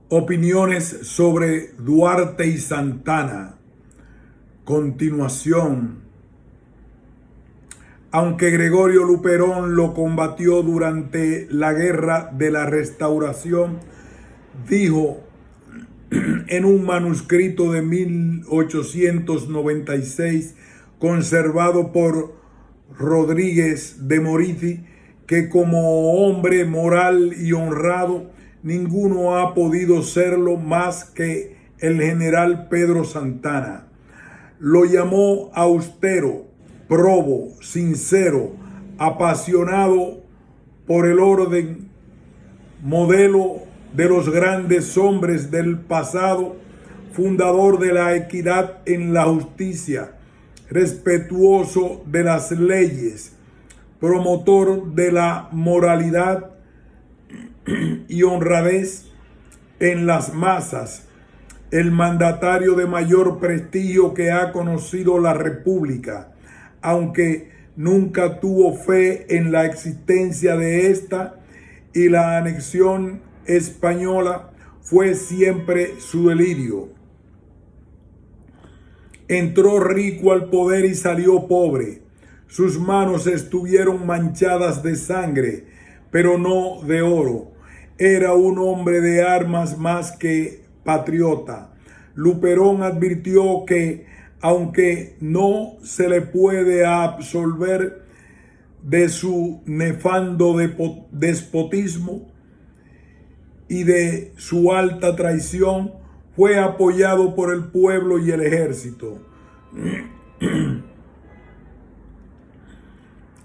Opiniones sobre Duarte y Santana. Continuación. Aunque Gregorio Luperón lo combatió durante la Guerra de la Restauración, dijo en un manuscrito de 1896 conservado por Rodríguez de Morizzi, que como hombre moral y honrado ninguno ha podido serlo más que el general Pedro Santana. Lo llamó austero, probo, sincero, apasionado por el orden, modelo de los grandes hombres del pasado, fundador de la equidad en la justicia, respetuoso de las leyes, promotor de la moralidad y honradez en las masas, el mandatario de mayor prestigio que ha conocido la República, aunque nunca tuvo fe en la existencia de esta, y la anexión española fue siempre su delirio. Entró rico al poder y salió pobre. Sus manos estuvieron manchadas de sangre, pero no de oro. Era un hombre de armas más que patriota. Luperón advirtió que, aunque no se le puede absolver de su nefando despotismo y de su alta traición, fue apoyado por el pueblo y el ejército.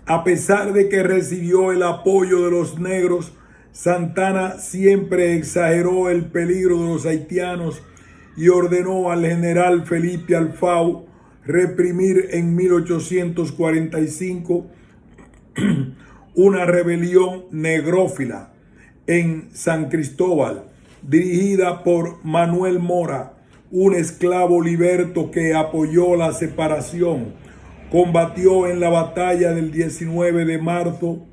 A pesar de que recibió el apoyo de los negros, Santana siempre exageró el peligro de los haitianos y ordenó al general Felipe Alfau reprimir en 1845 una rebelión negrófila en San Cristóbal, dirigida por Manuel Mora, un esclavo liberto que apoyó la separación. Combatió en la batalla del 19 de marzo,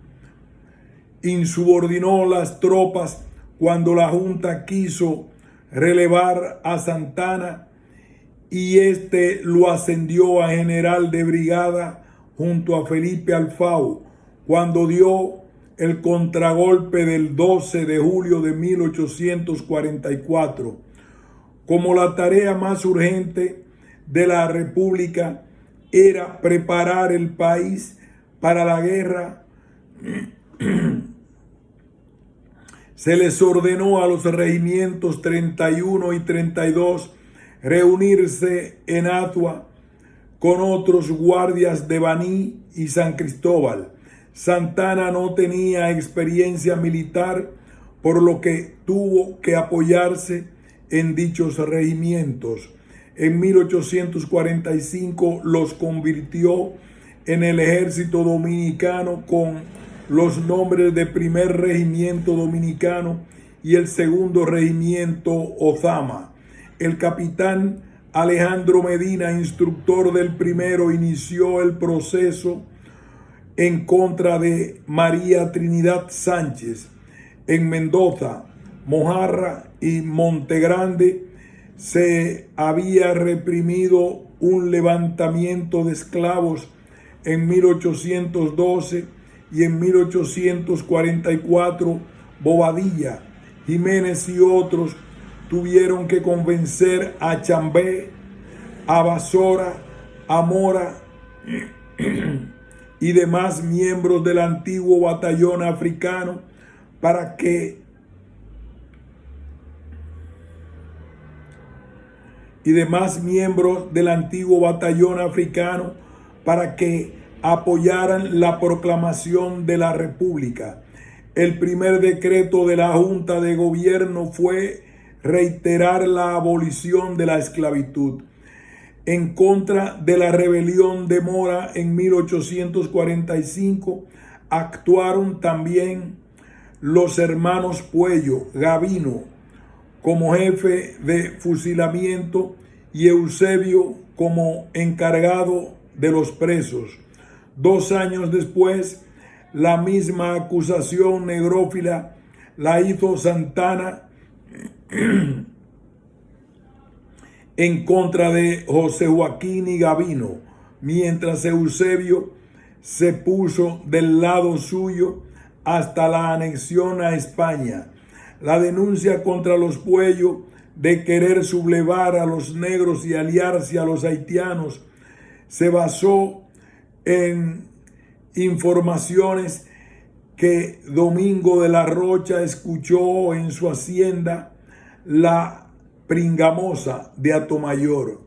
insubordinó las tropas cuando la Junta quiso relevar a Santana y este lo ascendió a general de brigada junto a Felipe Alfau cuando dio el contragolpe del 12 de julio de 1844. Como la tarea más urgente de la República era preparar el país para la guerra, se les ordenó a los regimientos 31 y 32 reunirse en Atua con otros guardias de Baní y San Cristóbal. Santana no tenía experiencia militar, por lo que tuvo que apoyarse en dichos regimientos. En 1845 los convirtió en el ejército dominicano con los nombres de Primer Regimiento Dominicano y el Segundo Regimiento Ozama. El capitán Alejandro Medina, instructor del primero, inició el proceso en contra de María Trinidad Sánchez. En Mendoza, Mojarra y Montegrande se había reprimido un levantamiento de esclavos en 1812 y en 1844 Bobadilla, Jiménez y otros tuvieron que convencer a Chambé, a Basora, a Mora y demás miembros del antiguo batallón africano para que apoyaran la proclamación de la República. El primer decreto de la Junta de Gobierno fue reiterar la abolición de la esclavitud. En contra de la rebelión de Mora en 1845 actuaron también los hermanos Puello, Gavino como jefe de fusilamiento y Eusebio como encargado de los presos. 2 años después, la misma acusación negrófila la hizo Santana en contra de José Joaquín y Gavino, mientras Eusebio se puso del lado suyo hasta la anexión a España. La denuncia contra los Puellos de querer sublevar a los negros y aliarse a los haitianos se basó en informaciones que Domingo de la Rocha escuchó en su hacienda La Pringamosa de Atomayor.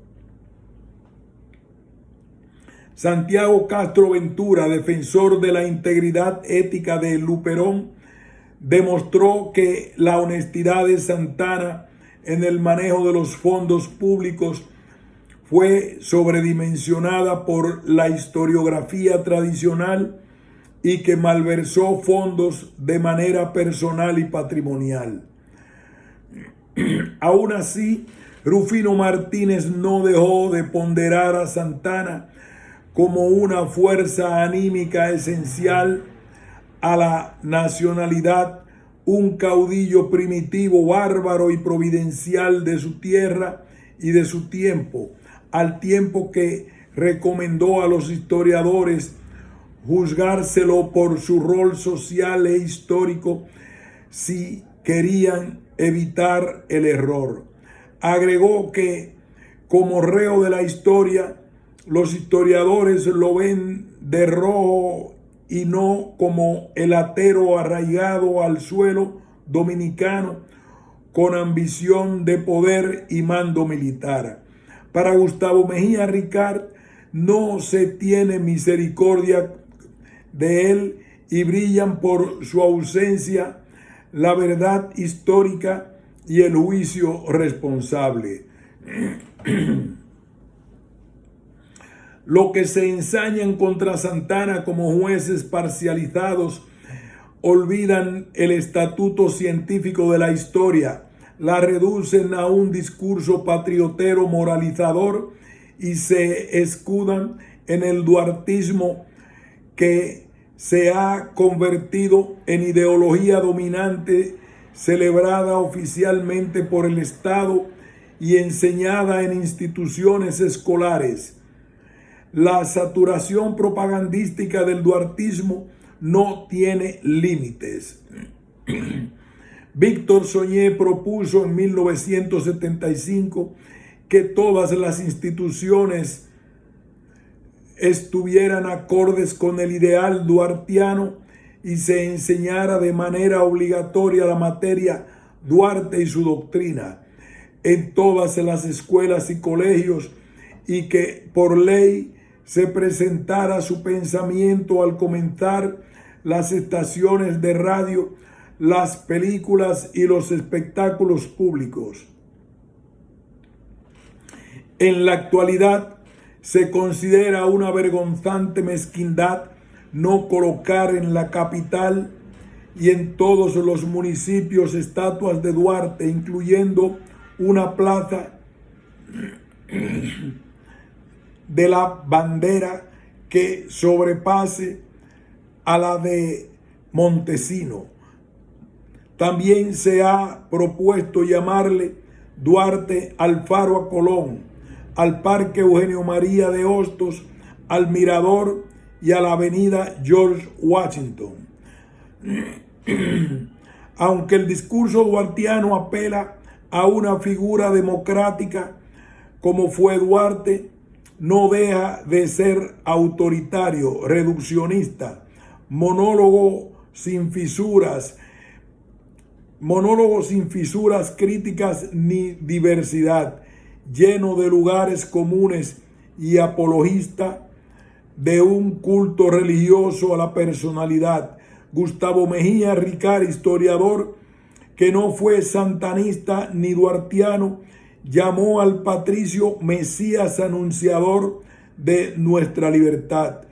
Santiago Castro Ventura, defensor de la integridad ética de Luperón, demostró que la honestidad de Santana en el manejo de los fondos públicos fue sobredimensionada por la historiografía tradicional y que malversó fondos de manera personal y patrimonial. Aún así, Rufino Martínez no dejó de ponderar a Santana como una fuerza anímica esencial a la nacionalidad, un caudillo primitivo, bárbaro y providencial de su tierra y de su tiempo, al tiempo que recomendó a los historiadores juzgárselo por su rol social e histórico si querían evitar el error. Agregó que, como reo de la historia, los historiadores lo ven de rojo y no como el atero arraigado al suelo dominicano con ambición de poder y mando militar. Para Gustavo Mejía Ricard, no se tiene misericordia de él y brillan por su ausencia la verdad histórica y el juicio responsable. Lo que se ensañan contra Santana como jueces parcializados olvidan el estatuto científico de la historia, la reducen a un discurso patriotero moralizador y se escudan en el duartismo que se ha convertido en ideología dominante, celebrada oficialmente por el Estado y enseñada en instituciones escolares. La saturación propagandística del duartismo no tiene límites. Víctor Soñé propuso en 1975 que todas las instituciones estuvieran acordes con el ideal duartiano y se enseñara de manera obligatoria la materia Duarte y su doctrina en todas las escuelas y colegios, y que por ley se presentara su pensamiento al comenzar las estaciones de radio, las películas y los espectáculos públicos. En la actualidad se considera una vergonzante mezquindad no colocar en la capital y en todos los municipios estatuas de Duarte, incluyendo una plaza de la bandera que sobrepase a la de Montesino. También se ha propuesto llamarle Duarte al Faro a Colón, al Parque Eugenio María de Hostos, al Mirador y a la Avenida George Washington. Aunque el discurso duartiano apela a una figura democrática como fue Duarte, no deja de ser autoritario, reduccionista, monólogo sin fisuras críticas ni diversidad, lleno de lugares comunes y apologista de un culto religioso a la personalidad. Gustavo Mejía Ricard, historiador que no fue santanista ni duartiano, llamó al patricio Mesías anunciador de nuestra libertad.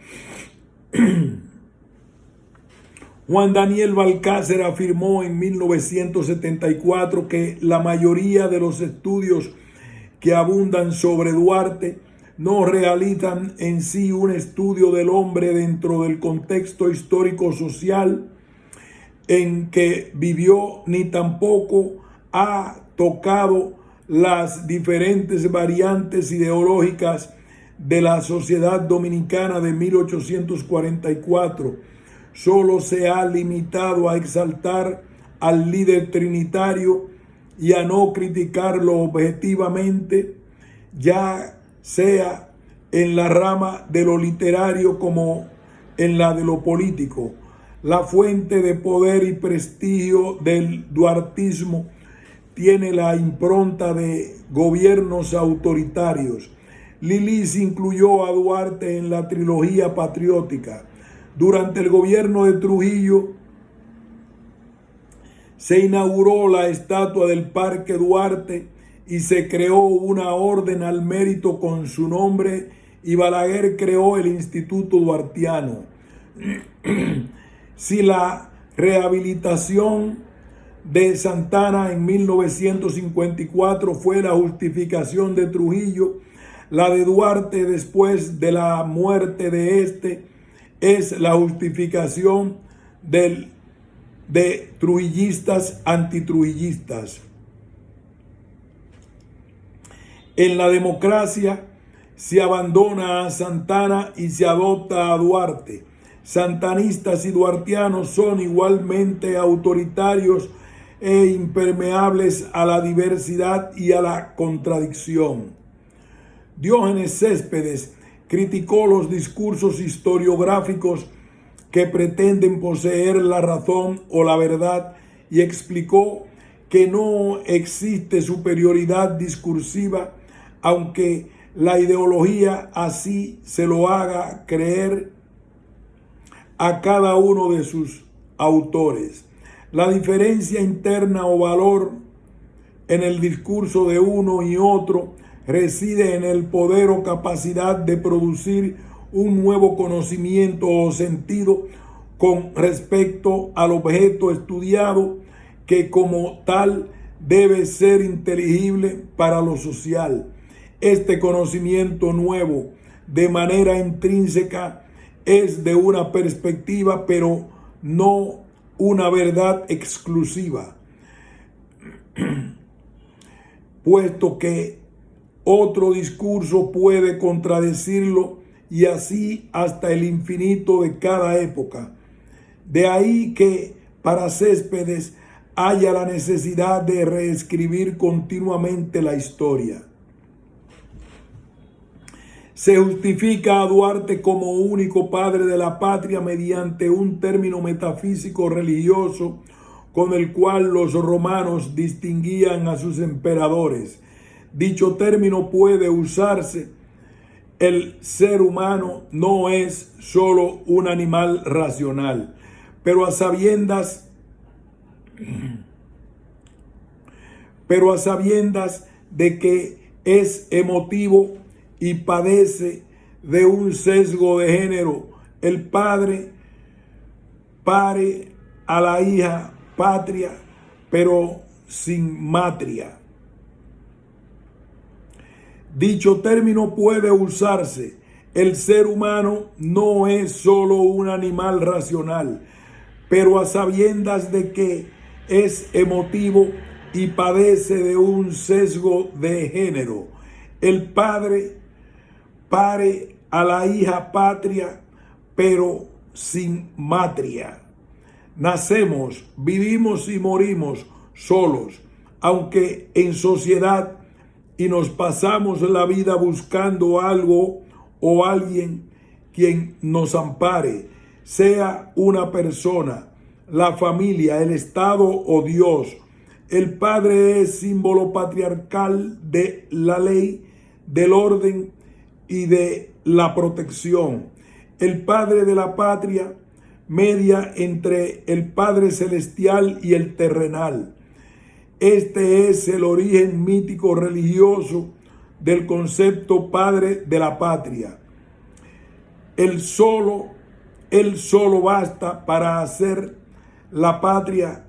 Juan Daniel Balcácer afirmó en 1974 que la mayoría de los estudios que abundan sobre Duarte no realizan en sí un estudio del hombre dentro del contexto histórico-social en que vivió, ni tampoco ha tocado las diferentes variantes ideológicas de la sociedad dominicana de 1844, solo se ha limitado a exaltar al líder trinitario y a no criticarlo objetivamente, ya sea en la rama de lo literario como en la de lo político. La fuente de poder y prestigio del duartismo tiene la impronta de gobiernos autoritarios. Lilis incluyó a Duarte en la trilogía patriótica. Durante el gobierno de Trujillo se inauguró la estatua del Parque Duarte y se creó una orden al mérito con su nombre, y Balaguer creó el Instituto Duartiano. Si la rehabilitación de Santana en 1954 fue la justificación de Trujillo, la de Duarte después de la muerte de este es la justificación de trujillistas antitrujillistas. En la democracia se abandona a Santana y se adopta a Duarte. Santanistas y duartianos son igualmente autoritarios e impermeables a la diversidad y a la contradicción. Diógenes Céspedes criticó los discursos historiográficos que pretenden poseer la razón o la verdad y explicó que no existe superioridad discursiva, aunque la ideología así se lo haga creer a cada uno de sus autores. La diferencia interna o valor en el discurso de uno y otro reside en el poder o capacidad de producir un nuevo conocimiento o sentido con respecto al objeto estudiado, que como tal debe ser inteligible para lo social. Este conocimiento nuevo, de manera intrínseca, es de una perspectiva, pero no una verdad exclusiva, puesto que otro discurso puede contradecirlo, y así hasta el infinito de cada época. De ahí que para Céspedes haya la necesidad de reescribir continuamente la historia. Se justifica a Duarte como único padre de la patria mediante un término metafísico religioso con el cual los romanos distinguían a sus emperadores. Dicho término puede usarse. El ser humano no es solo un animal racional, pero a sabiendas de que es emotivo y padece de un sesgo de género. El padre pare a la hija patria, pero sin matria. Dicho término puede usarse. El ser humano no es solo un animal racional, pero a sabiendas de que es emotivo y padece de un sesgo de género. El padre pare a la hija patria, pero sin matria. Nacemos, vivimos y morimos solos, aunque en sociedad, y nos pasamos la vida buscando algo o alguien quien nos ampare, sea una persona, la familia, el Estado o Dios. El padre es símbolo patriarcal de la ley, del orden y de la protección. El padre de la patria media entre el Padre celestial y el terrenal. Este es el origen mítico religioso del concepto padre de la patria. Él solo basta para hacer la patria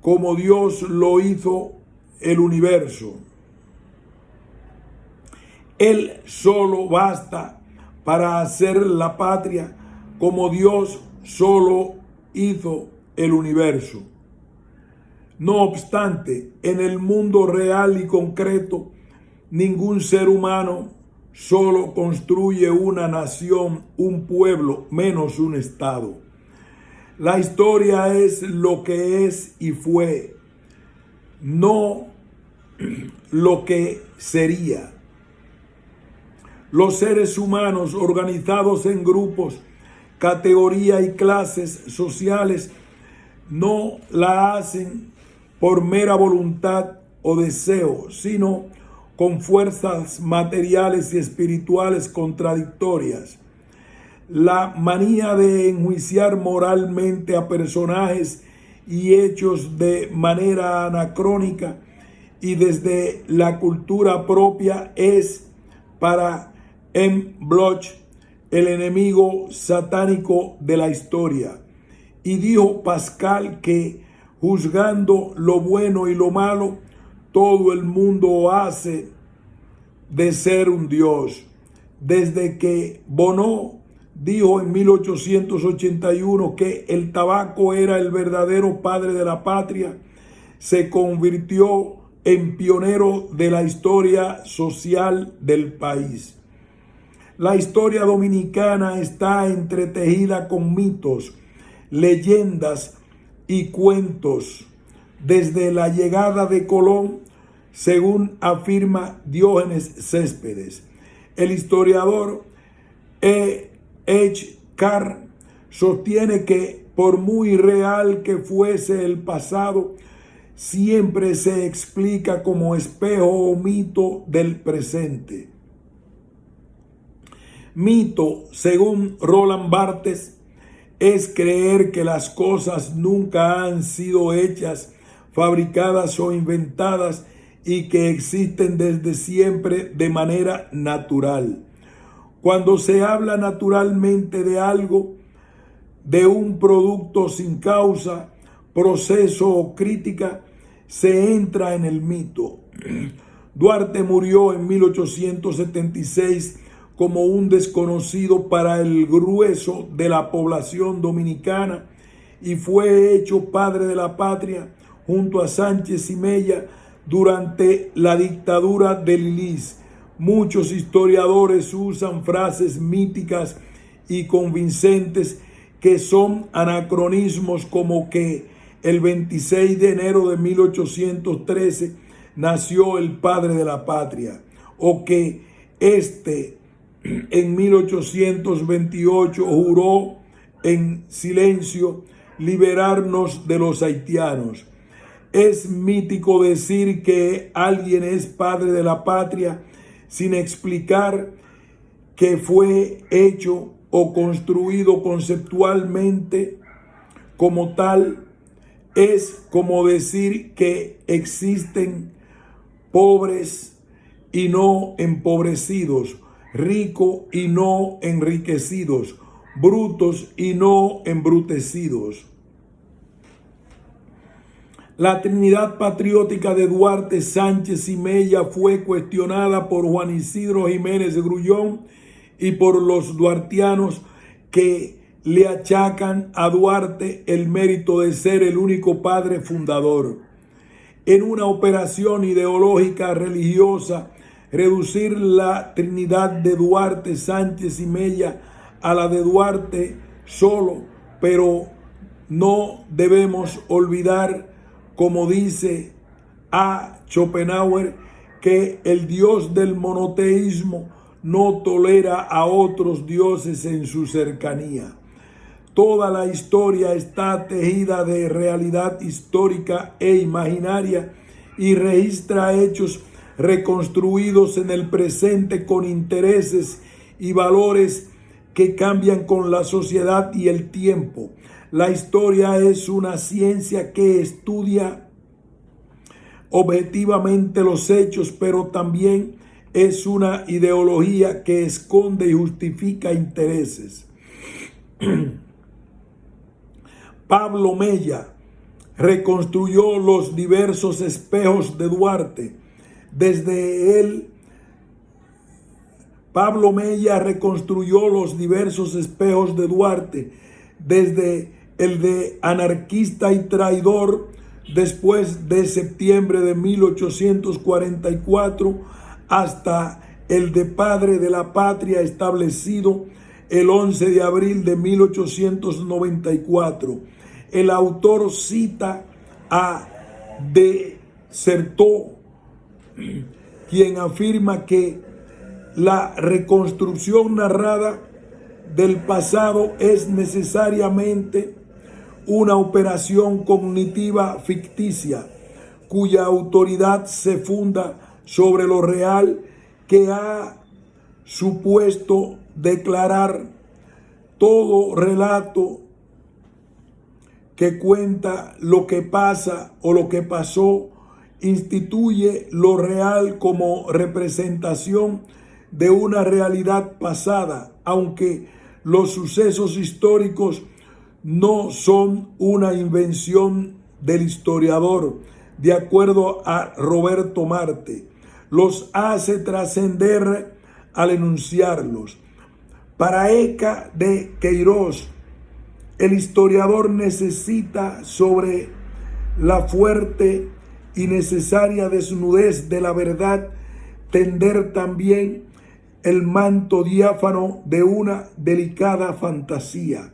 como Dios lo hizo el universo. Él solo basta para hacer la patria como Dios solo hizo el universo. No obstante, en el mundo real y concreto, ningún ser humano solo construye una nación, un pueblo, menos un estado. La historia es lo que es y fue, no lo que sería. Los seres humanos organizados en grupos, categorías y clases sociales no la hacen por mera voluntad o deseo, sino con fuerzas materiales y espirituales contradictorias. La manía de enjuiciar moralmente a personajes y hechos de manera anacrónica y desde la cultura propia es para M. Bloch el enemigo satánico de la historia. Y dijo Pascal que juzgando lo bueno y lo malo, todo el mundo hace de ser un Dios. Desde que Bonneau dijo en 1881 que el tabaco era el verdadero padre de la patria, se convirtió en pionero de la historia social del país. La historia dominicana está entretejida con mitos, leyendas y cuentos desde la llegada de Colón, según afirma Diógenes Céspedes. El historiador H. Carr sostiene que por muy real que fuese el pasado, siempre se explica como espejo o mito del presente. Mito, según Roland Barthes, es creer que las cosas nunca han sido hechas, fabricadas o inventadas y que existen desde siempre de manera natural. Cuando se habla naturalmente de algo, de un producto sin causa, proceso o crítica, se entra en el mito. Duarte murió en 1876 como un desconocido para el grueso de la población dominicana y fue hecho padre de la patria junto a Sánchez y Mella durante la dictadura de Lilís. Muchos historiadores usan frases míticas y convincentes que son anacronismos, como que el 26 de enero de 1813 nació el padre de la patria, o que en 1828 juró en silencio liberarnos de los haitianos. Es mítico decir que alguien es padre de la patria sin explicar que fue hecho o construido conceptualmente como tal. Es como decir que existen pobres y no empobrecidos, ricos y no enriquecidos, brutos y no embrutecidos. La Trinidad patriótica de Duarte, Sánchez y Mella fue cuestionada por Juan Isidro Jiménez Grullón y por los duartianos, que le achacan a Duarte el mérito de ser el único padre fundador. En una operación ideológica religiosa, reducir la Trinidad de Duarte, Sánchez y Mella a la de Duarte solo, pero no debemos olvidar, como dice A. Schopenhauer, que el Dios del monoteísmo no tolera a otros dioses en su cercanía. Toda la historia está tejida de realidad histórica e imaginaria y registra hechos reconstruidos en el presente con intereses y valores que cambian con la sociedad y el tiempo. La historia es una ciencia que estudia objetivamente los hechos, pero también es una ideología que esconde y justifica intereses. Pablo Mella reconstruyó los diversos espejos de Duarte. Pablo Mella reconstruyó los diversos espejos de Duarte, desde el de anarquista y traidor, después de septiembre de 1844 hasta el de padre de la patria establecido el 11 de abril de 1894. El autor cita a de Certeau, quien afirma que la reconstrucción narrada del pasado es necesariamente una operación cognitiva ficticia, cuya autoridad se funda sobre lo real, que ha supuesto declarar todo relato que cuenta lo que pasa o lo que pasó, instituye lo real como representación de una realidad pasada, aunque los sucesos históricos no son una invención del historiador. De acuerdo a Roberto Marte, los hace trascender al enunciarlos. Para Eca de Queiroz, el historiador necesita, sobre la fuerte y necesaria desnudez de la verdad, tender también el manto diáfano de una delicada fantasía.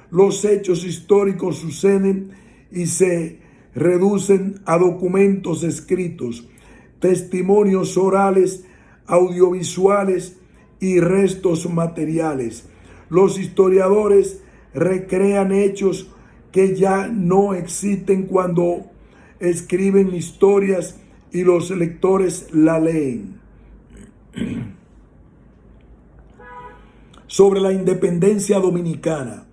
Los hechos históricos suceden y se reducen a documentos escritos, testimonios orales, audiovisuales y restos materiales. Los historiadores recrean hechos que ya no existen cuando escriben historias y los lectores la leen. Sobre la independencia dominicana.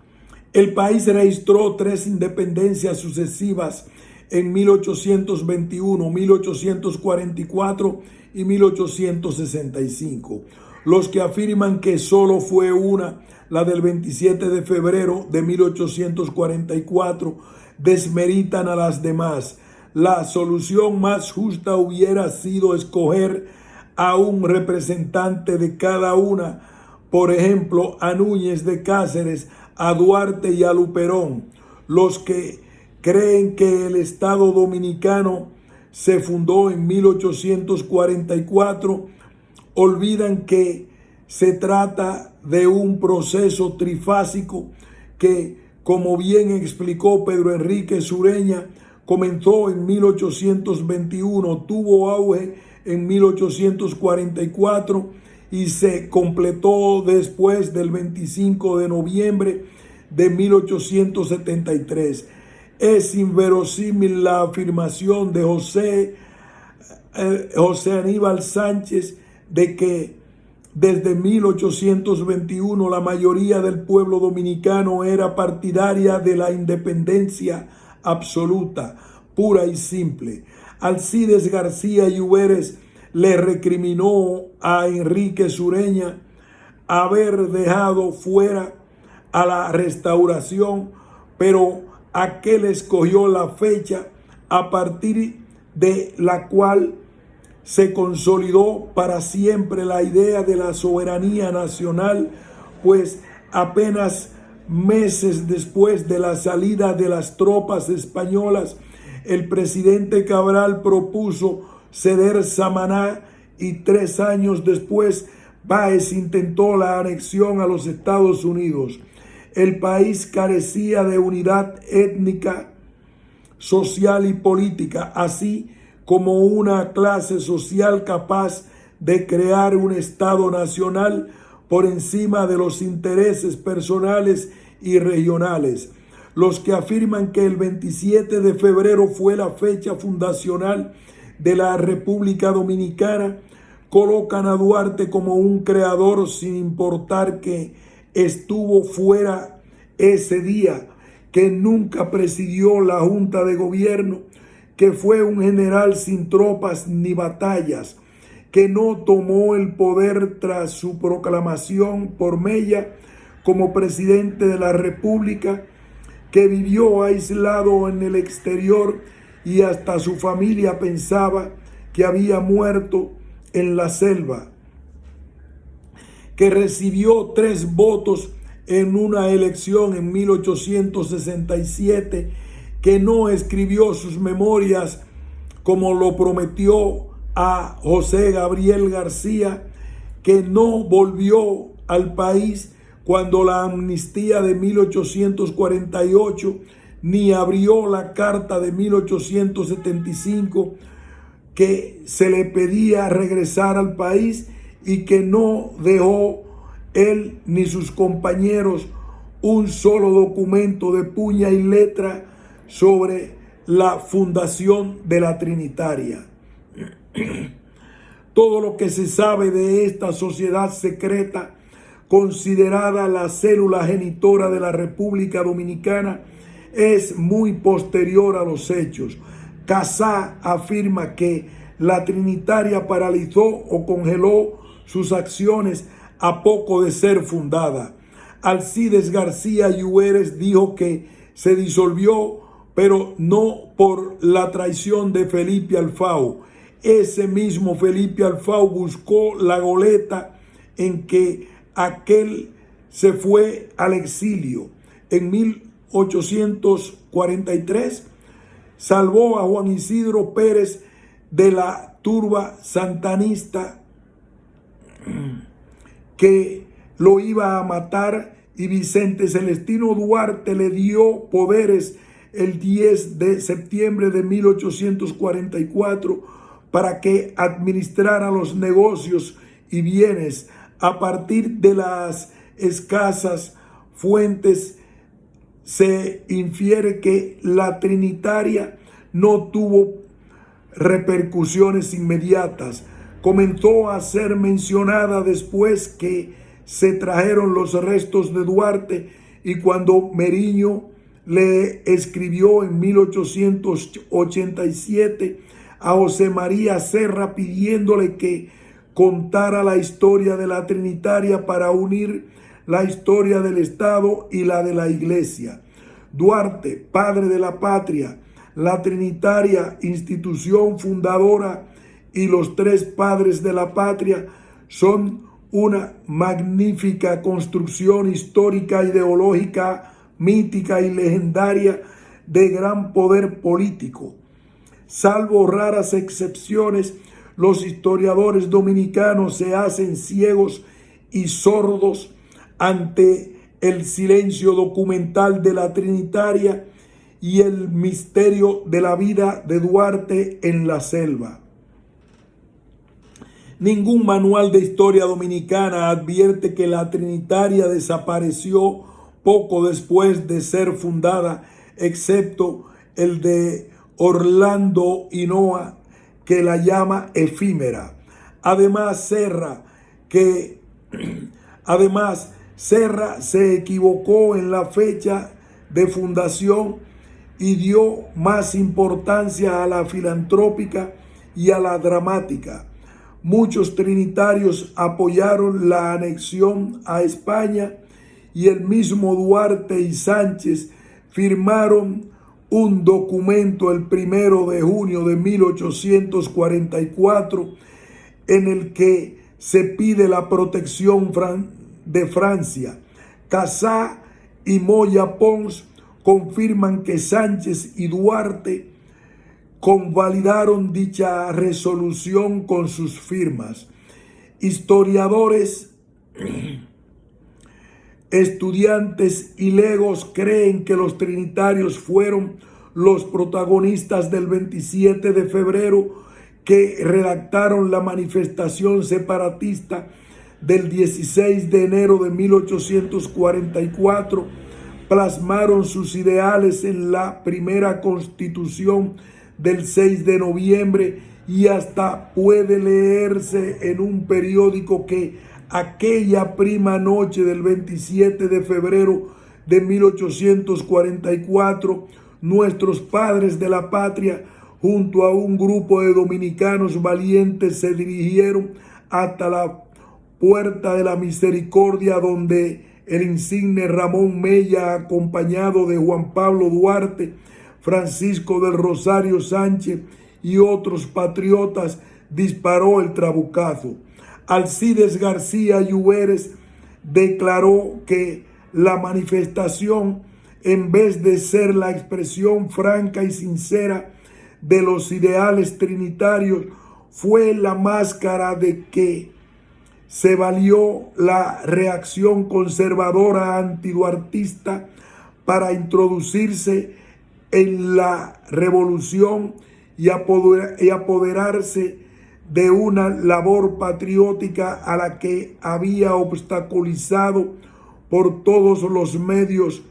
El país registró 3 independencias sucesivas en 1821, 1844 y 1865. Los que afirman que solo fue una, la del 27 de febrero de 1844, desmeritan a las demás. La solución más justa hubiera sido escoger a un representante de cada una, por ejemplo, a Núñez de Cáceres, a Duarte y a Luperón. Los que creen que el Estado Dominicano se fundó en 1844 olvidan que se trata de un proceso trifásico que, como bien explicó Pedro Enrique Sureña, comenzó en 1821, tuvo auge en 1844 y se completó después del 25 de noviembre de 1873. Es inverosímil la afirmación de José Aníbal Sánchez de que desde 1821 la mayoría del pueblo dominicano era partidaria de la independencia absoluta, pura y simple. Alcides García Lluveres le recriminó a Enrique Sureña haber dejado fuera a la Restauración, pero aquel escogió la fecha a partir de la cual se consolidó para siempre la idea de la soberanía nacional, pues apenas meses después de la salida de las tropas españolas, el presidente Cabral propuso ceder Samaná y 3 años después Báez intentó la anexión a los Estados Unidos. El país carecía de unidad étnica, social y política, así como una clase social capaz de crear un Estado nacional por encima de los intereses personales y regionales. Los que afirman que el 27 de febrero fue la fecha fundacional de la República Dominicana colocan a Duarte como un creador sin importar que estuvo fuera ese día, que nunca presidió la Junta de Gobierno, que fue un general sin tropas ni batallas, que no tomó el poder tras su proclamación por Mella como presidente de la República, que vivió aislado en el exterior y hasta su familia pensaba que había muerto en la selva, que recibió 3 votos en una elección en 1867 que no escribió sus memorias como lo prometió a José Gabriel García, que no volvió al país cuando la amnistía de 1848, ni abrió la carta de 1875 que se le pedía regresar al país, y que no dejó él ni sus compañeros un solo documento de puña y letra sobre la fundación de la Trinitaria. Todo lo que se sabe de esta sociedad secreta, considerada la célula genitora de la República Dominicana, es muy posterior a los hechos. Casá afirma que la Trinitaria paralizó o congeló sus acciones a poco de ser fundada. Alcides García Lluveres dijo que se disolvió, pero no por la traición de Felipe Alfao. Ese mismo Felipe Alfao buscó la goleta en que aquel se fue al exilio. En 1843 salvó a Juan Isidro Pérez de la turba santanista que lo iba a matar, y Vicente Celestino Duarte le dio poderes el 10 de septiembre de 1844 para que administrara los negocios y bienes. A partir de las escasas fuentes se infiere que la Trinitaria no tuvo repercusiones inmediatas. Comenzó a ser mencionada después que se trajeron los restos de Duarte, y cuando Meriño le escribió en 1887 a José María Serra pidiéndole que contara la historia de la Trinitaria para unir la historia del Estado y la de la Iglesia. Duarte, padre de la patria, la Trinitaria, institución fundadora, y los tres padres de la patria son una magnífica construcción histórica, ideológica, mítica y legendaria de gran poder político. Salvo raras excepciones, los historiadores dominicanos se hacen ciegos y sordos ante el silencio documental de la Trinitaria y el misterio de la vida de Duarte en la selva. Ningún manual de historia dominicana advierte que la Trinitaria desapareció poco después de ser fundada, excepto el de Orlando Hinoa, que la llama efímera. Además, Serra se equivocó en la fecha de fundación y dio más importancia a la filantrópica y a la dramática. Muchos trinitarios apoyaron la anexión a España, y el mismo Duarte y Sánchez firmaron un documento el 1 de junio de 1844 en el que se pide la protección de Francia. Casá y Moya Pons confirman que Sánchez y Duarte convalidaron dicha resolución con sus firmas. Historiadores, estudiantes y legos creen que los trinitarios fueron los protagonistas del 27 de febrero, que redactaron la manifestación separatista del 16 de enero de 1844, plasmaron sus ideales en la primera Constitución del 6 de noviembre, y hasta puede leerse en un periódico que aquella prima noche del 27 de febrero de 1844, nuestros padres de la patria, junto a un grupo de dominicanos valientes, se dirigieron hasta la Puerta de la Misericordia, donde el insigne Ramón Mella, acompañado de Juan Pablo Duarte, Francisco del Rosario Sánchez y otros patriotas, disparó el trabucazo. Alcides García Lluveres declaró que la manifestación en vez de ser la expresión franca y sincera de los ideales trinitarios, fue la máscara de que se valió la reacción conservadora antiduartista para introducirse en la revolución y apoderarse de una labor patriótica a la que había obstaculizado por todos los medios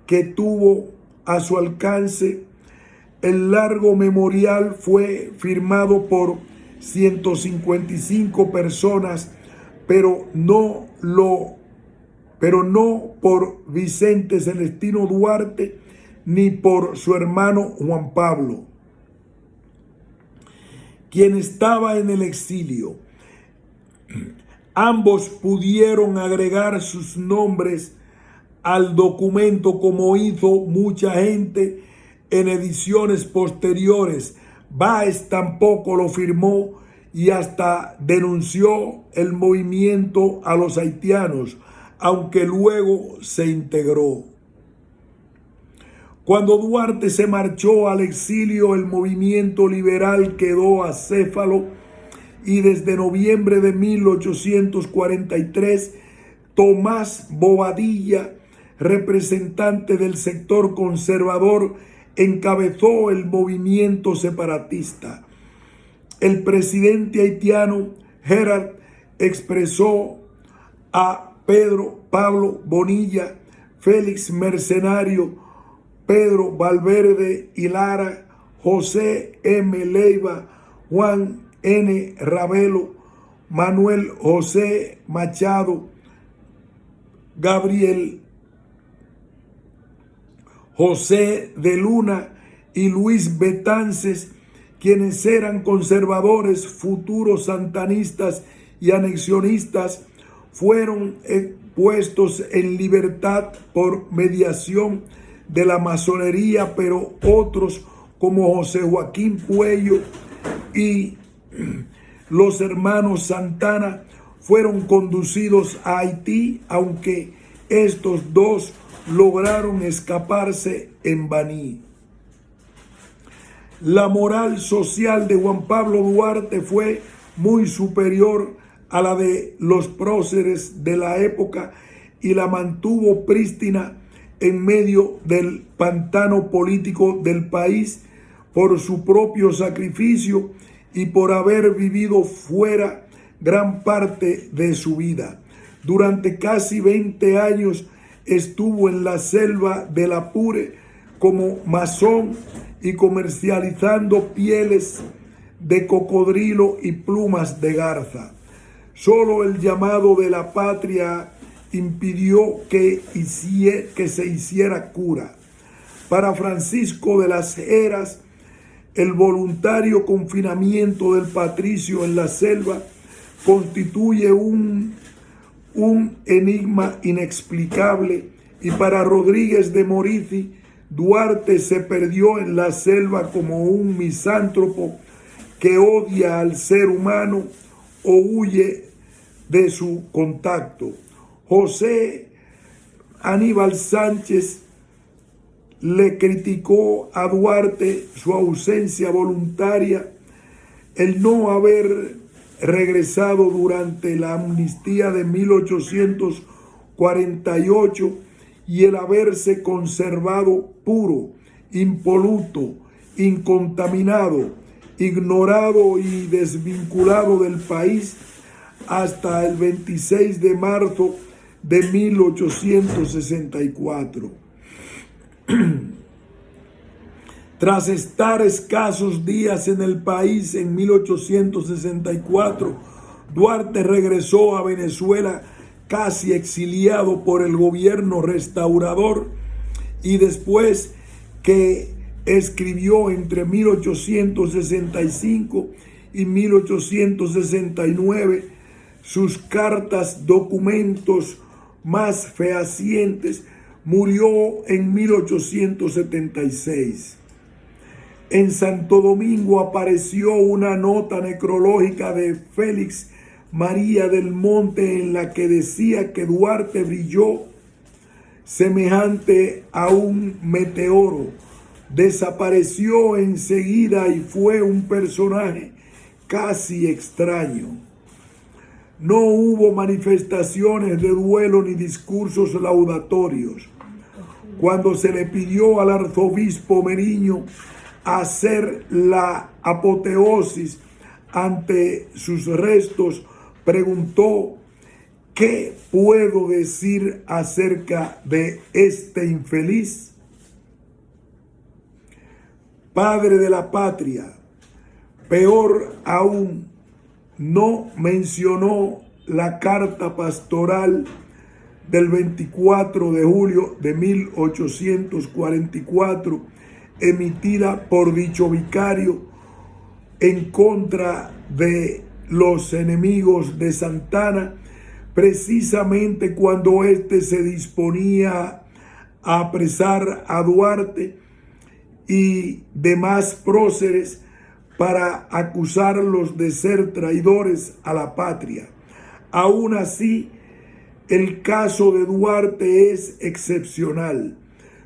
que tuvo a su alcance. El largo memorial fue firmado por 155 personas, pero no por Vicente Celestino Duarte ni por su hermano Juan Pablo, quien estaba en el exilio. Ambos pudieron agregar sus nombres al documento, como hizo mucha gente en ediciones posteriores. Báez tampoco lo firmó y hasta denunció el movimiento a los haitianos, aunque luego se integró. Cuando Duarte se marchó al exilio, el movimiento liberal quedó acéfalo y desde noviembre de 1843, Tomás Bobadilla, representante del sector conservador, encabezó el movimiento separatista. El presidente haitiano Gerard expresó a Pedro Pablo Bonilla, Félix Mercenario, Pedro Valverde y Lara, José M. Leiva, Juan N. Ravelo, Manuel José Machado, Gabriel José de Luna y Luis Betances, quienes eran conservadores, futuros santanistas y anexionistas, fueron puestos en libertad por mediación de la masonería, pero otros como José Joaquín Puello y los hermanos Santana fueron conducidos a Haití, aunque estos dos lograron escaparse en Baní. La moral social de Juan Pablo Duarte fue muy superior a la de los próceres de la época y la mantuvo prístina en medio del pantano político del país por su propio sacrificio y por haber vivido fuera gran parte de su vida. Durante casi 20 años estuvo en la selva del Apure como masón y comercializando pieles de cocodrilo y plumas de garza. Solo el llamado de la patria impidió que se hiciera cura. Para Francisco de las Heras, el voluntario confinamiento del patricio en la selva constituye un enigma inexplicable, y para Rodríguez de Morici, Duarte se perdió en la selva como un misántropo que odia al ser humano o huye de su contacto. José Aníbal Sánchez le criticó a Duarte su ausencia voluntaria, el no haber regresado durante la amnistía de 1848 y el haberse conservado puro, impoluto, incontaminado, ignorado y desvinculado del país hasta el 26 de marzo de 1864. Tras estar escasos días en el país en 1864, Duarte regresó a Venezuela casi exiliado por el gobierno restaurador, y después que escribió entre 1865 y 1869 sus cartas documentos más fehacientes, murió en 1876. En Santo Domingo apareció una nota necrológica de Félix María del Monte en la que decía que Duarte brilló semejante a un meteoro, desapareció enseguida y fue un personaje casi extraño. No hubo manifestaciones de duelo ni discursos laudatorios. Cuando se le pidió al arzobispo Meriño hacer la apoteosis ante sus restos, preguntó: ¿qué puedo decir acerca de este infeliz? Padre de la patria, peor aún, no mencionó la carta pastoral del 24 de julio de 1844, emitida por dicho vicario en contra de los enemigos de Santana, precisamente cuando éste se disponía a apresar a Duarte y demás próceres para acusarlos de ser traidores a la patria. Aún así, el caso de Duarte es excepcional.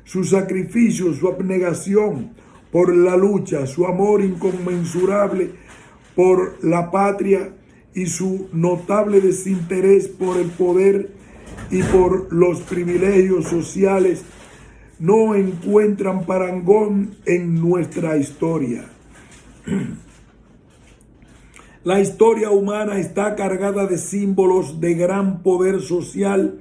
Su sacrificio, su abnegación por la lucha, su amor inconmensurable por la patria y su notable desinterés por el poder y por los privilegios sociales no encuentran parangón en nuestra historia. La historia humana está cargada de símbolos de gran poder social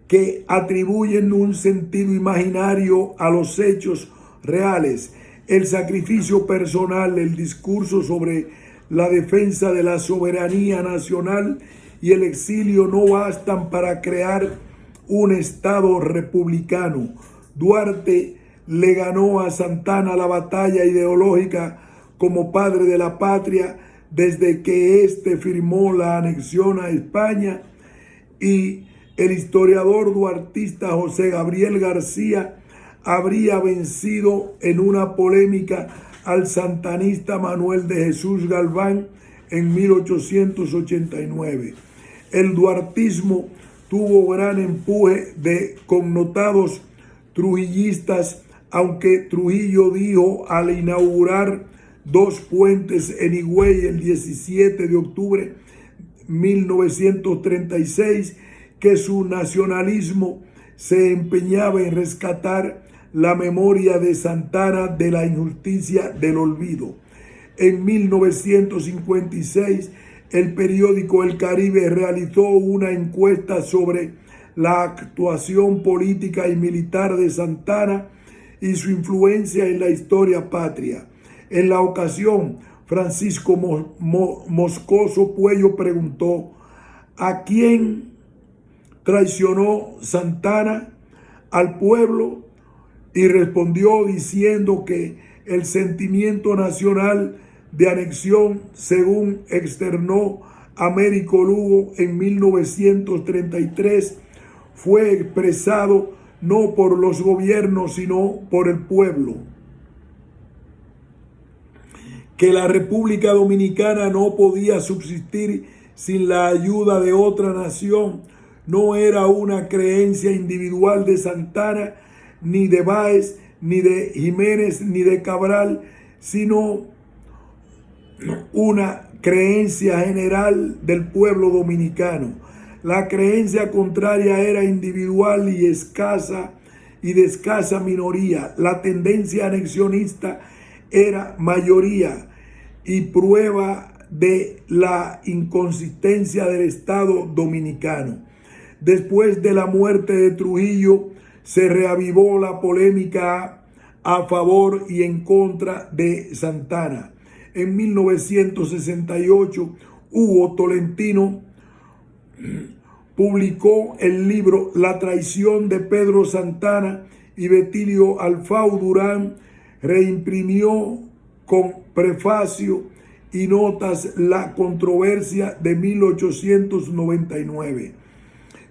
que atribuyen un sentido imaginario a los hechos reales. El sacrificio personal, el discurso sobre la defensa de la soberanía nacional y el exilio no bastan para crear un Estado republicano. Duarte le ganó a Santana la batalla ideológica como padre de la patria desde que éste firmó la anexión a España, y el historiador duartista José Gabriel García habría vencido en una polémica al santanista Manuel de Jesús Galván en 1889. El duartismo tuvo gran empuje de connotados trujillistas, aunque Trujillo dijo al inaugurar 2 puentes en Higüey el 17 de octubre de 1936 que su nacionalismo se empeñaba en rescatar la memoria de Santana de la injusticia del olvido. En 1956, el periódico El Caribe realizó una encuesta sobre la actuación política y militar de Santana y su influencia en la historia patria. En la ocasión, Francisco Moscoso Puello preguntó: ¿a quién traicionó Santana? ¿Al pueblo? Y respondió diciendo que el sentimiento nacional de anexión, según externó Américo Lugo en 1933, fue expresado no por los gobiernos, sino por el pueblo. Que la República Dominicana no podía subsistir sin la ayuda de otra nación no era una creencia individual de Santana, ni de Báez, ni de Jiménez, ni de Cabral, sino una creencia general del pueblo dominicano. La creencia contraria era individual y escasa, y de escasa minoría. La tendencia anexionista era mayoría, y prueba de la inconsistencia del Estado dominicano. Después de la muerte de Trujillo, se reavivó la polémica a favor y en contra de Santana. En 1968, Hugo Tolentino publicó el libro La traición de Pedro Santana, y Betilio Alfau Durán reimprimió con prefacio y notas la controversia de 1899.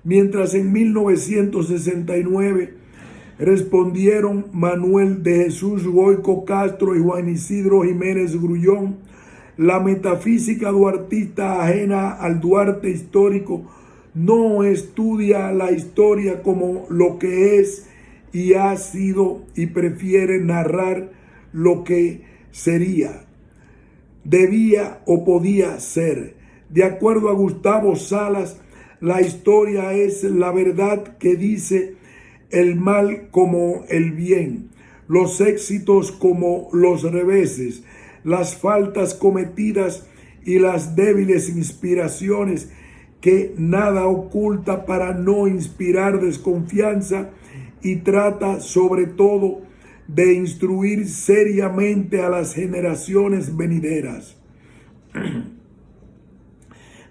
Mientras en 1969 respondieron Manuel de Jesús Goico Castro y Juan Isidro Jiménez Grullón, la metafísica duartista ajena al Duarte histórico no estudia la historia como lo que es y ha sido y prefiere narrar lo que sería, debía o podía ser. De acuerdo a Gustavo Salas, la historia es la verdad que dice el mal como el bien, los éxitos como los reveses, las faltas cometidas y las débiles inspiraciones, que nada oculta para no inspirar desconfianza, y trata sobre todo de instruir seriamente a las generaciones venideras.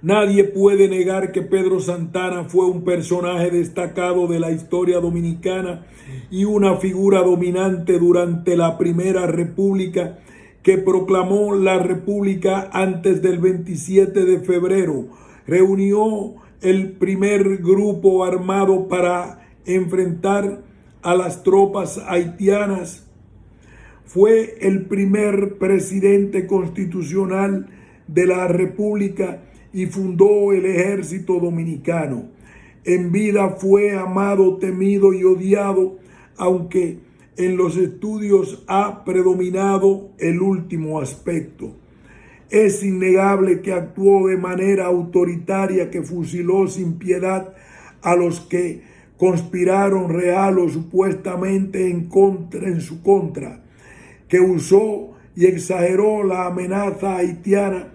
Nadie puede negar que Pedro Santana fue un personaje destacado de la historia dominicana y una figura dominante durante la Primera República, que proclamó la República antes del 27 de febrero. Reunió el primer grupo armado para enfrentar a las tropas haitianas. Fue el primer presidente constitucional de la República y fundó el Ejército Dominicano. En vida fue amado, temido y odiado, aunque en los estudios ha predominado el último aspecto. Es innegable que actuó de manera autoritaria, que fusiló sin piedad a los que conspiraron real o supuestamente en su contra, que usó y exageró la amenaza haitiana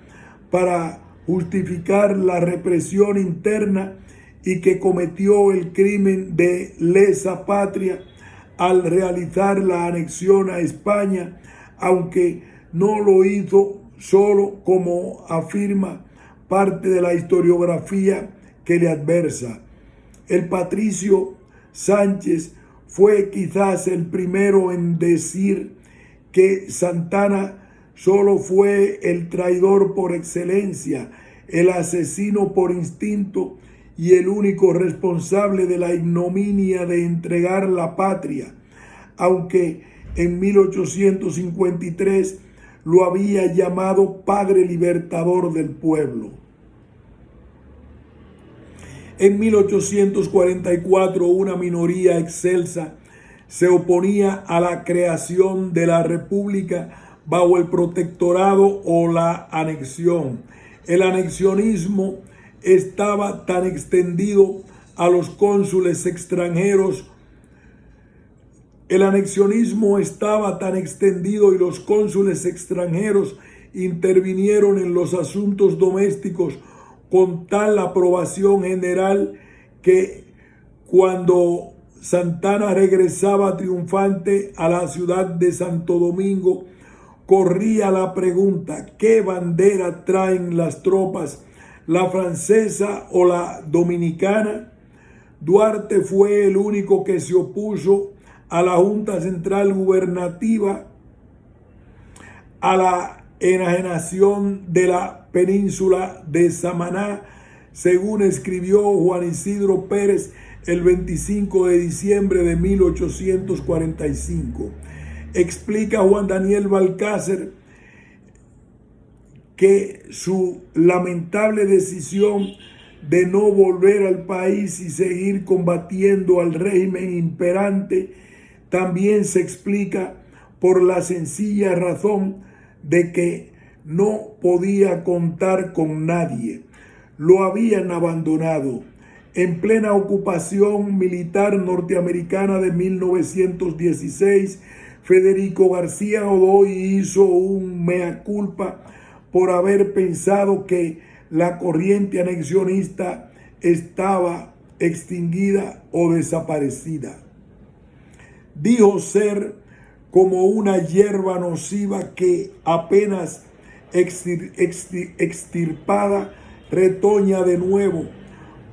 para justificar la represión interna, y que cometió el crimen de lesa patria al realizar la anexión a España, aunque no lo hizo solo, como afirma parte de la historiografía que le adversa. El patricio Sánchez fue quizás el primero en decir que Santana solo fue el traidor por excelencia, el asesino por instinto y el único responsable de la ignominia de entregar la patria, aunque en 1853 lo había llamado Padre Libertador del pueblo. En 1844, una minoría excelsa se oponía a la creación de la República bajo el protectorado o la anexión. El anexionismo estaba tan extendido a los cónsules extranjeros. El anexionismo estaba tan extendido y los cónsules extranjeros intervinieron en los asuntos domésticos con tal aprobación general, que cuando Santana regresaba triunfante a la ciudad de Santo Domingo, corría la pregunta: ¿qué bandera traen las tropas, la francesa o la dominicana? Duarte fue el único que se opuso a la Junta Central Gubernativa a la enajenación de la península de Samaná, según escribió Juan Isidro Pérez el 25 de diciembre de 1845. Explica Juan Daniel Balcácer que su lamentable decisión de no volver al país y seguir combatiendo al régimen imperante también se explica por la sencilla razón de que no podía contar con nadie. Lo habían abandonado. En plena ocupación militar norteamericana de 1916, Federico García Godoy hizo un mea culpa por haber pensado que la corriente anexionista estaba extinguida o desaparecida. Dijo ser como una hierba nociva que, apenas extirpada, retoña de nuevo,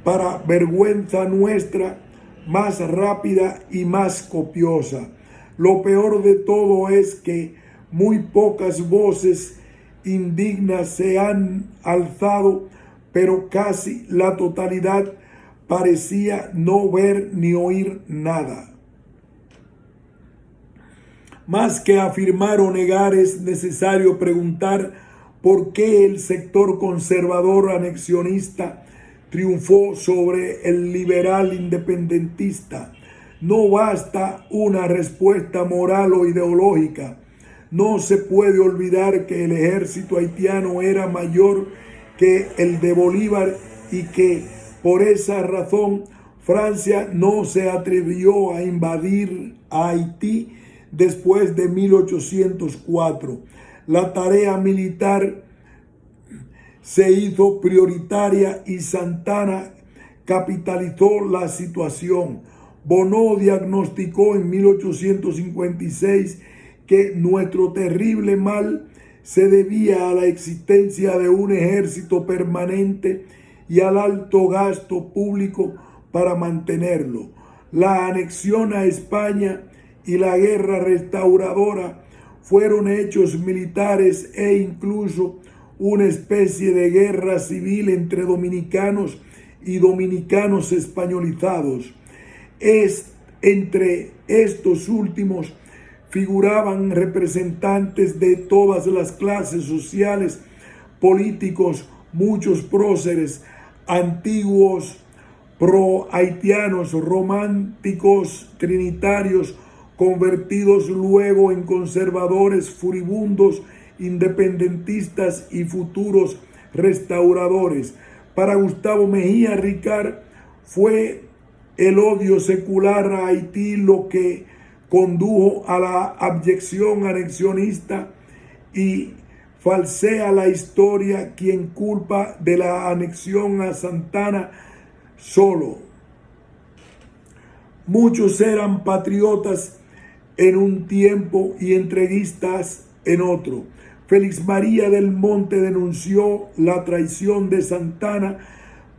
para vergüenza nuestra, más rápida y más copiosa. Lo peor de todo es que muy pocas voces indignas se han alzado, pero casi la totalidad parecía no ver ni oír nada. Más que afirmar o negar, es necesario preguntar por qué el sector conservador anexionista triunfó sobre el liberal independentista. No basta una respuesta moral o ideológica. No se puede olvidar que el ejército haitiano era mayor que el de Bolívar y que por esa razón Francia no se atrevió a invadir a Haití después de 1804. La tarea militar se hizo prioritaria y Santana capitalizó la situación. Bonneau diagnosticó en 1856 que nuestro terrible mal se debía a la existencia de un ejército permanente y al alto gasto público para mantenerlo. La anexión a España y la guerra restauradora fueron hechos militares e incluso una especie de guerra civil entre dominicanos y dominicanos españolizados. Entre estos últimos figuraban representantes de todas las clases sociales, políticos, muchos próceres, antiguos pro-haitianos, románticos, trinitarios, convertidos luego en conservadores, furibundos, independentistas y futuros restauradores. Para Gustavo Mejía Ricard fue el odio secular a Haití lo que condujo a la abyección anexionista y falsea la historia quien culpa de la anexión a Santana solo. Muchos eran patriotas en un tiempo y entreguistas en otro. Félix María del Monte denunció la traición de Santana,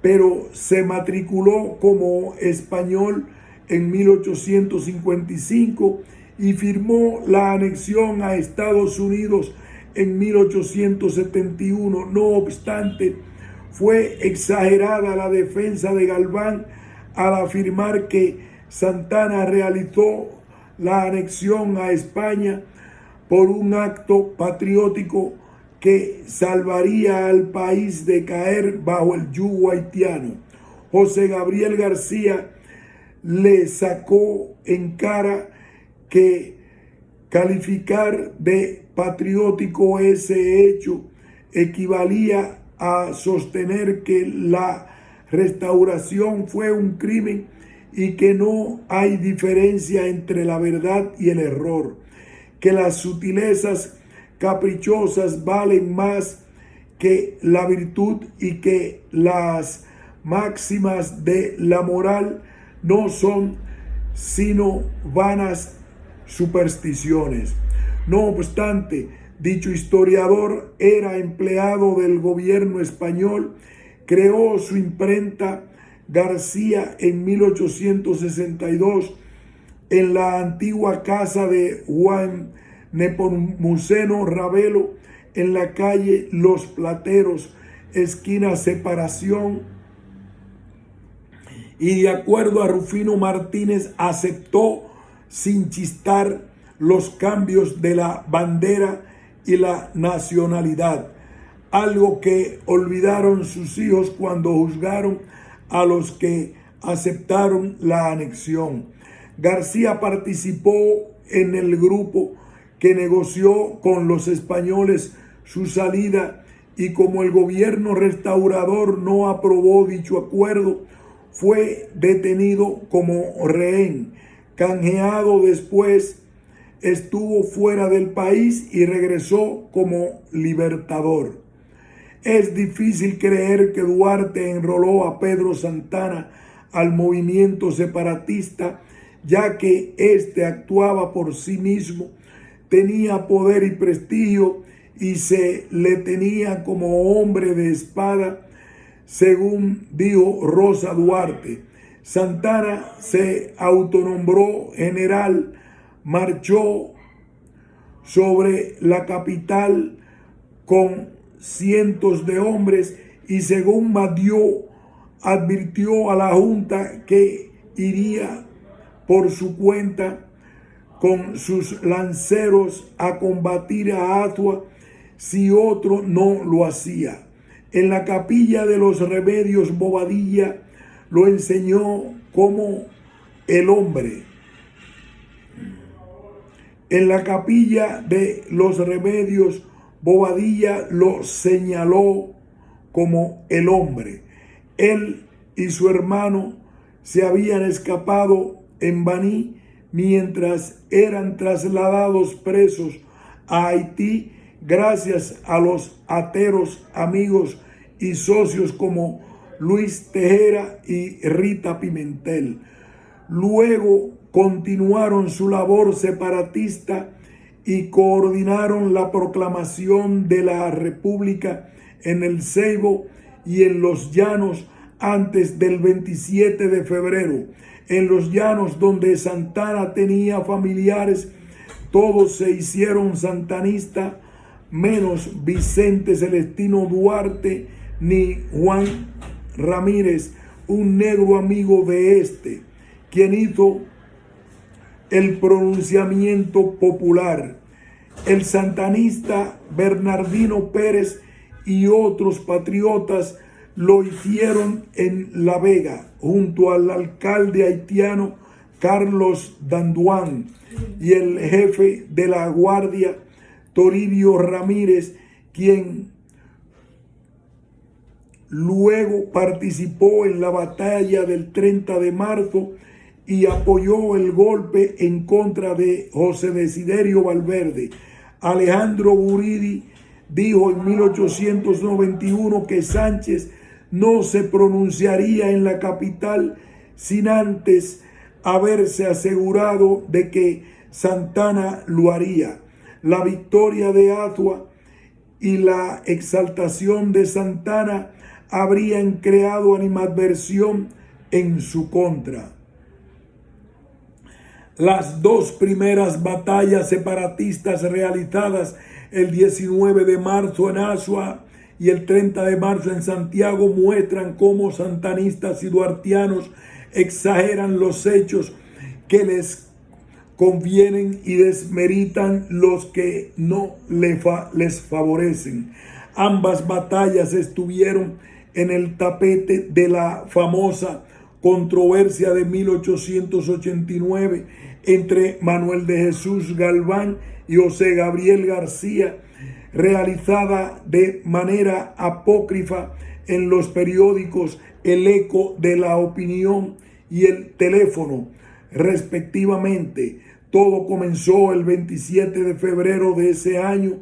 pero se matriculó como español en 1855 y firmó la anexión a Estados Unidos en 1871. No obstante, fue exagerada la defensa de Galván al afirmar que Santana realizó la anexión a España por un acto patriótico que salvaría al país de caer bajo el yugo haitiano. José Gabriel García le sacó en cara que calificar de patriótico ese hecho equivalía a sostener que la restauración fue un crimen y que no hay diferencia entre la verdad y el error, que las sutilezas caprichosas valen más que la virtud y que las máximas de la moral no son sino vanas supersticiones. No obstante, dicho historiador era empleado del gobierno español, creó su imprenta García en 1862 en la antigua casa de Juan Nepomuceno Ravelo en la calle Los Plateros, esquina Separación, y de acuerdo a Rufino Martínez aceptó sin chistar los cambios de la bandera y la nacionalidad, algo que olvidaron sus hijos cuando juzgaron a los que aceptaron la anexión. García participó en el grupo que negoció con los españoles su salida y como el gobierno restaurador no aprobó dicho acuerdo, fue detenido como rehén. Canjeado después, estuvo fuera del país y regresó como libertador. Es difícil creer que Duarte enroló a Pedro Santana al movimiento separatista, ya que éste actuaba por sí mismo, tenía poder y prestigio y se le tenía como hombre de espada, según dijo Rosa Duarte. Santana se autonombró general, marchó sobre la capital con cientos de hombres y según Madió advirtió a la Junta que iría por su cuenta con sus lanceros a combatir a Azua si otro no lo hacía. En la capilla de los Remedios, Bobadilla lo enseñó como el hombre. En la capilla de los Remedios, Bobadilla lo señaló como el hombre. Él y su hermano se habían escapado en Baní mientras eran trasladados presos a Haití gracias a los ateros amigos y socios como Luis Tejera y Rita Pimentel. Luego continuaron su labor separatista y coordinaron la proclamación de la República en el Ceibo y en los Llanos antes del 27 de febrero. En los Llanos, donde Santana tenía familiares, todos se hicieron santanistas, menos Vicente Celestino Duarte ni Juan Ramírez, un negro amigo de este, quien hizo el pronunciamiento popular. El santanista Bernardino Pérez y otros patriotas lo hicieron en La Vega, junto al alcalde haitiano Carlos Danduán y el jefe de la Guardia Toribio Ramírez, quien luego participó en la batalla del 30 de marzo y apoyó el golpe en contra de José Desiderio Valverde. Alejandro Guridi dijo en 1891 que Sánchez no se pronunciaría en la capital sin antes haberse asegurado de que Santana lo haría. La victoria de Azua y la exaltación de Santana habrían creado animadversión en su contra. Las dos primeras batallas separatistas realizadas el 19 de marzo en Azua y el 30 de marzo en Santiago muestran cómo santanistas y duartianos exageran los hechos que les convienen y desmeritan los que no les favorecen. Ambas batallas estuvieron en el tapete de la famosa controversia de 1889 entre Manuel de Jesús Galván y José Gabriel García, realizada de manera apócrifa en los periódicos El Eco de la Opinión y El Teléfono, respectivamente. Todo comenzó el 27 de febrero de ese año,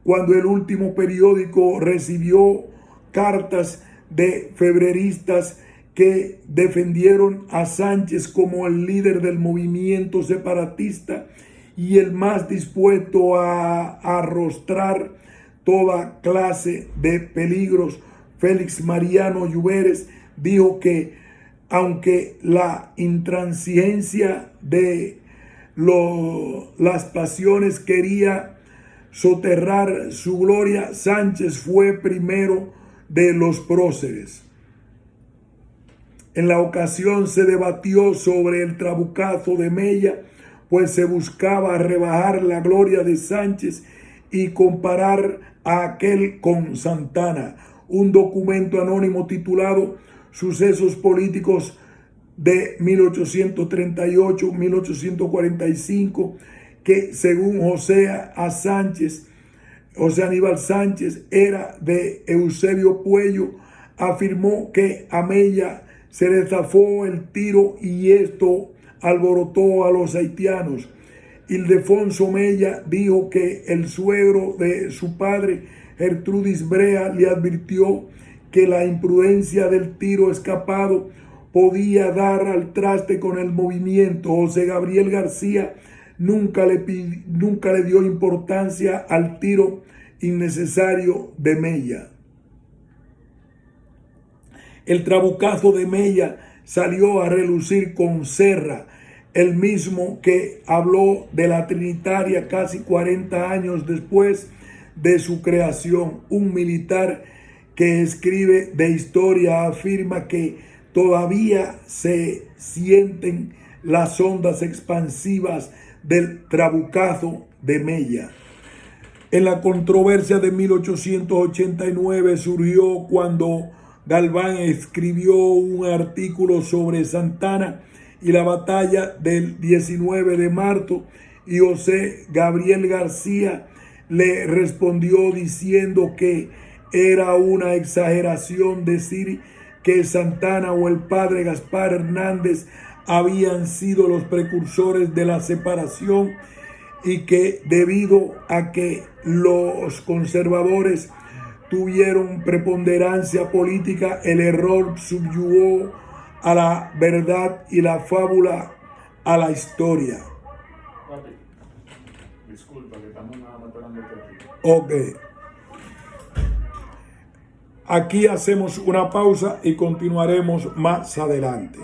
cuando el último periódico recibió cartas de febreristas que defendieron a Sánchez como el líder del movimiento separatista y el más dispuesto a arrostrar toda clase de peligros. Félix Mariano Lluveres dijo que aunque la intransigencia de las pasiones quería soterrar su gloria, Sánchez fue primero de los próceres. En la ocasión se debatió sobre el trabucazo de Mella, pues se buscaba rebajar la gloria de Sánchez y comparar a aquel con Santana. Un documento anónimo titulado Sucesos Políticos de 1838-1845, que según José Aníbal Sánchez era de Eusebio Puello, afirmó que a Mella se le zafó el tiro y esto alborotó a los haitianos. Ildefonso Mella dijo que el suegro de su padre, Gertrudis Brea, le advirtió que la imprudencia del tiro escapado podía dar al traste con el movimiento. José Gabriel García nunca le dio importancia al tiro innecesario de Mella. El trabucazo de Mella salió a relucir con Serra, el mismo que habló de la Trinitaria casi 40 años después de su creación. Un militar que escribe de historia afirma que todavía se sienten las ondas expansivas del trabucazo de Mella. En la controversia de 1889 surgió cuando Galván escribió un artículo sobre Santana y la batalla del 19 de marzo, y José Gabriel García le respondió diciendo que era una exageración decir que Santana o el padre Gaspar Hernández habían sido los precursores de la separación, y que debido a que los conservadores tuvieron preponderancia política, el error subyugó a la verdad y la fábula a la historia. Papi, disculpa que estamos nada más esperando aquí. Ok. Aquí hacemos una pausa y continuaremos más adelante.